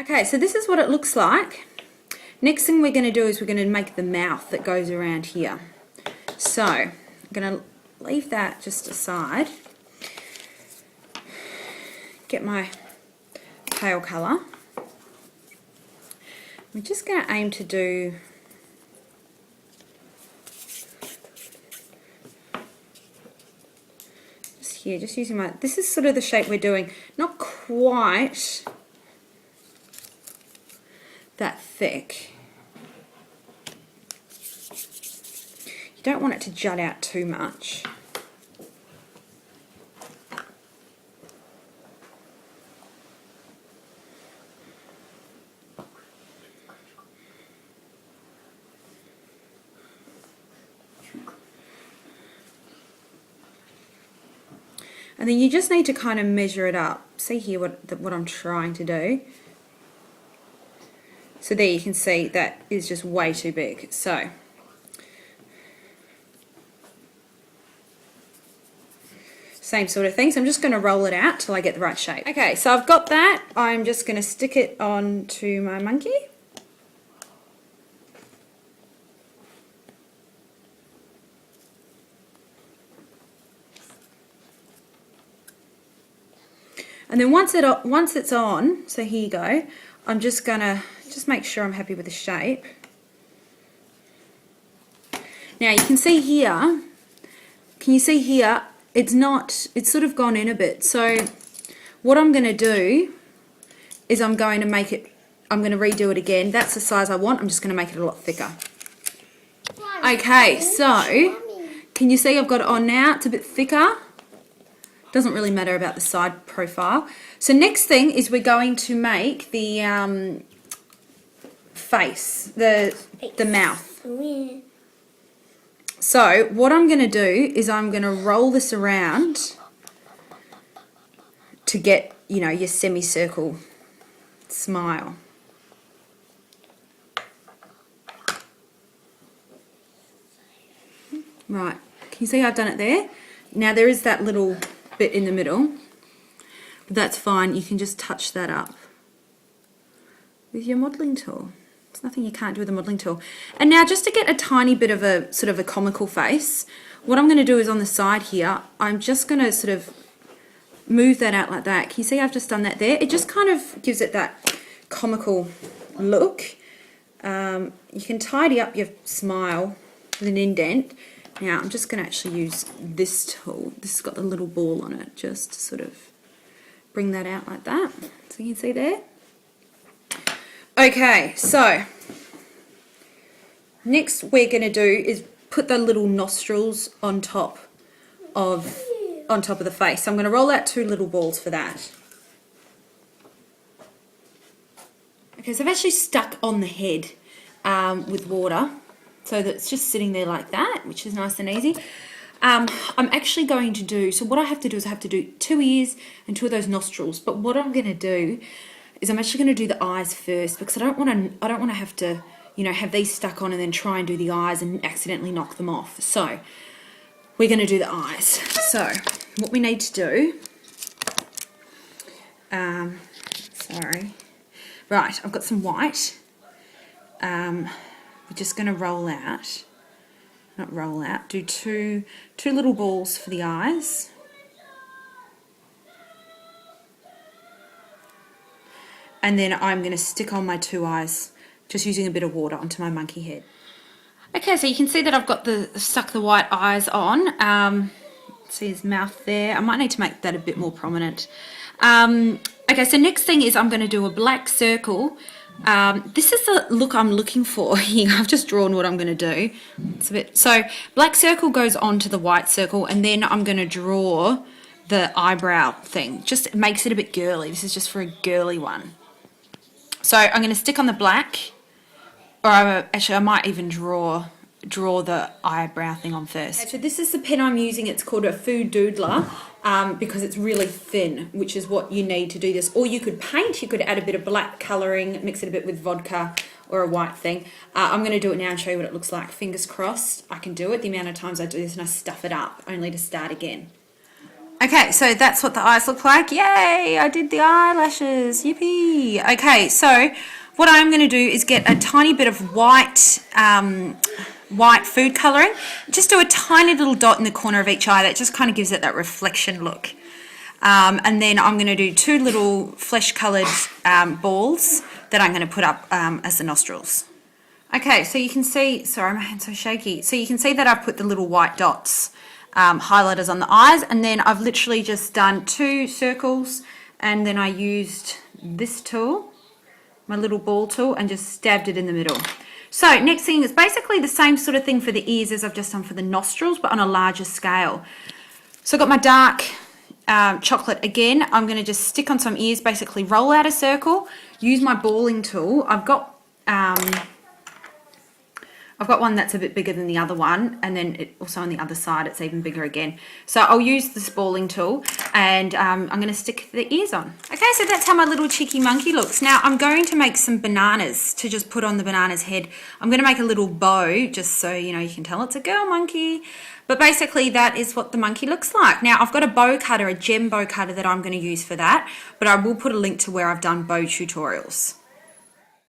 Okay, so this is what it looks like. Next thing we're going to do is we're going to make the mouth that goes around here. So I'm going to leave that just aside. Get my pale colour. I'm just going to aim to do just here, just using my, this is sort of the shape we're doing, not quite that thick. You don't want it to jut out too much. And then you just need to kind of measure it up. See here what I'm trying to do. So there you can see that is just way too big. So same sort of thing. So I'm just going to roll it out till I get the right shape. Okay, so I've got that. I'm just going to stick it onto my monkey. And then once it's on, so here you go, I'm just gonna make sure I'm happy with the shape. Now you can see here, it's sort of gone in a bit. So what I'm gonna do is I'm gonna redo it again. That's the size I want. I'm just gonna make it a lot thicker. Okay, so can you see I've got it on now? It's a bit thicker. Doesn't really matter about the side profile. So next thing is we're going to make the face, the mouth. So what I'm going to do is I'm going to roll this around to get, you know, your semicircle smile. Right, can you see how I've done it there? Now there is that little bit in the middle, but that's fine. You can just touch that up with your modelling tool. There's nothing you can't do with a modelling tool. And now just to get a tiny bit of a sort of a comical face, what I'm going to do is on the side here, I'm just going to sort of move that out like that. Can you see I've just done that there? It just kind of gives it that comical look. You can tidy up your smile with an indent. Now I'm just going to actually use this tool. This has got the little ball on it, just to sort of bring that out like that. So you can see there. Okay, so next we're going to do is put the little nostrils on top of the face. So I'm going to roll out 2 little balls for that. Okay, so I've actually stuck on the head with water. So that's just sitting there like that, which is nice and easy. I'm actually going to do, so what I have to do is I have to do 2 ears and 2 of those nostrils. But what I'm going to do is I'm actually going to do the eyes first, because I don't want to have to, you know, have these stuck on and then try and do the eyes and accidentally knock them off. So we're going to do the eyes. So what we need to do, sorry, right, I've got some white. We're just going to do two little balls for the eyes. And then I'm going to stick on my 2 eyes, just using a bit of water onto my monkey head. Okay, so you can see that I've got stuck the white eyes on. See his mouth there. I might need to make that a bit more prominent. Okay, so next thing is I'm going to do a black circle. This is the look I'm looking for here. I've just drawn what I'm going to do. So black circle goes onto the white circle, and then I'm going to draw the eyebrow thing. Just makes it a bit girly. This is just for a girly one. So I'm going to stick on the black, or actually I might even draw the eyebrow thing on first. Okay, so this is the pen I'm using. It's called a Food Doodler. Because it's really thin, which is what you need to do this. Or you could paint, you could add a bit of black colouring, mix it a bit with vodka or a white thing. I'm going to do it now and show you what it looks like. Fingers crossed I can do it. The amount of times I do this and I stuff it up, only to start again. Okay, so that's what the eyes look like. Yay, I did the eyelashes. Yippee. Okay, so what I'm going to do is get a tiny bit of white white food colouring. Just do a tiny little dot in the corner of each eye. That just kind of gives it that reflection look. And then I'm going to do 2 little flesh coloured balls that I'm going to put up as the nostrils. Okay, so you can see, sorry, my hand's so shaky. So you can see that I've put the little white dots, highlighters on the eyes, and then I've literally just done 2 circles, and then I used this tool, my little ball tool, and just stabbed it in the middle. So next thing is basically the same sort of thing for the ears as I've just done for the nostrils, but on a larger scale. So I've got my dark chocolate again. I'm going to just stick on some ears, basically roll out a circle, use my balling tool. I've got one that's a bit bigger than the other one, and then also on the other side it's even bigger again. So I'll use this balling tool, and I'm going to stick the ears on. Okay, so that's how my little cheeky monkey looks. Now I'm going to make some bananas to just put on the banana's head. I'm going to make a little bow just so you know you can tell it's a girl monkey. But basically that is what the monkey looks like. Now I've got a bow cutter, a gem bow cutter that I'm going to use for that, but I will put a link to where I've done bow tutorials.